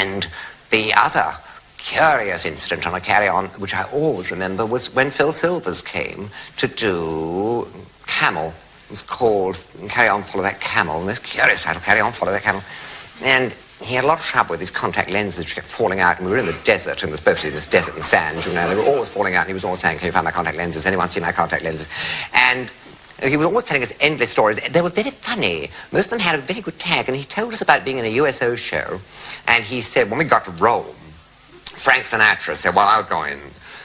And the other curious incident on a carry-on, which I always remember, was when Phil Silvers came to do Camel. It was called Carry On, Follow That Camel. This curious title, Carry On, Follow That Camel. And he had a lot of trouble with his contact lenses, which kept falling out. And we were in the desert, and it was supposed to be this desert and sand, you know. They were always falling out, and he was always saying, "Can you find my contact lenses? Anyone see my contact lenses?" And he was always telling us endless stories. They were very funny. Most of them had a very good tag. And he told us about being in a USO show. And he said, when we got to Rome, Frank Sinatra said, "Well, I'll go in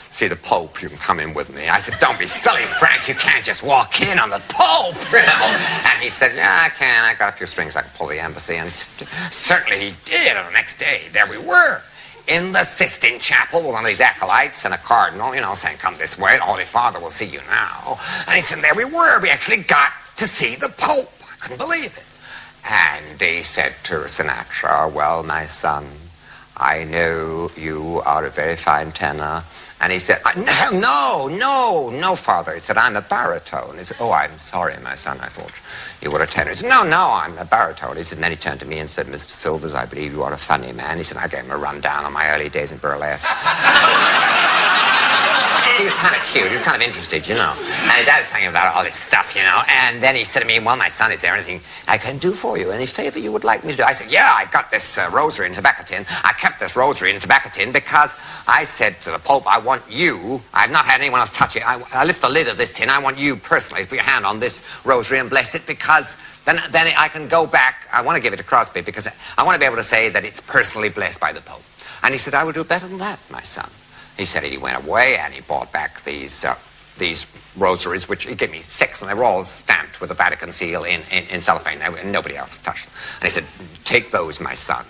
see the Pope. You can come in with me." I said, "Don't be silly, Frank. You can't just walk in on the Pope." You know? And he said, "Yeah, I can. I got a few strings. I can pull the embassy." And he said, certainly he did. And the next day, there we were in the Sistine Chapel with one of these acolytes and a cardinal, you know, saying, "Come this way. The Holy Father will see you now." And he said, there we were. We actually got to see the Pope. I couldn't believe it. And he said to Sinatra, "Well, my son, I know you are a very fine tenor." And he said, no, Father." He said, "I'm a baritone." He said, "Oh, I'm sorry, my son. I thought you were a tenor." He said, No, I'm a baritone." He said, and then he turned to me and said, "Mr. Silvers, I believe you are a funny man." He said, I gave him a rundown on my early days in burlesque. He was kind of cute. He was kind of interested, you know. And his dad was telling him about all this stuff, you know. And then he said to me, "Well, my son, is there anything I can do for you? Any favor you would like me to do?" I said, "Yeah, I got this rosary and tobacco tin. I kept this rosary and tobacco tin because I said to the Pope, I want you. I've not had anyone else touch it. I lift the lid of this tin. I want you personally to put your hand on this rosary and bless it because then I can go back. I want to give it to Crosby because I want to be able to say that it's personally blessed by the Pope." And he said, "I will do better than that, my son." He said he went away and he bought back these rosaries, which he gave me 6, and they were all stamped with the Vatican seal in cellophane. Nobody else touched them. And he said, "Take those, my son.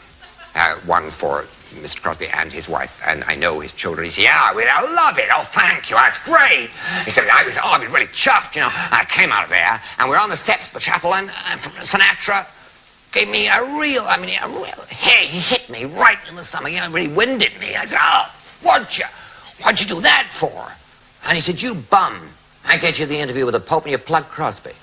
One for Mr. Crosby and his wife, and I know his children." He said, "Yeah, I love it. Oh, thank you. That's great." He said, I was really chuffed, you know. I came out of there, and we're on the steps of the chapel, and Sinatra gave me a real, hey, he hit me right in the stomach. You know, really winded me. I said, "Oh, what'd you do that for?" And he said, "You bum. I get you the interview with the Pope and you plug Crosby."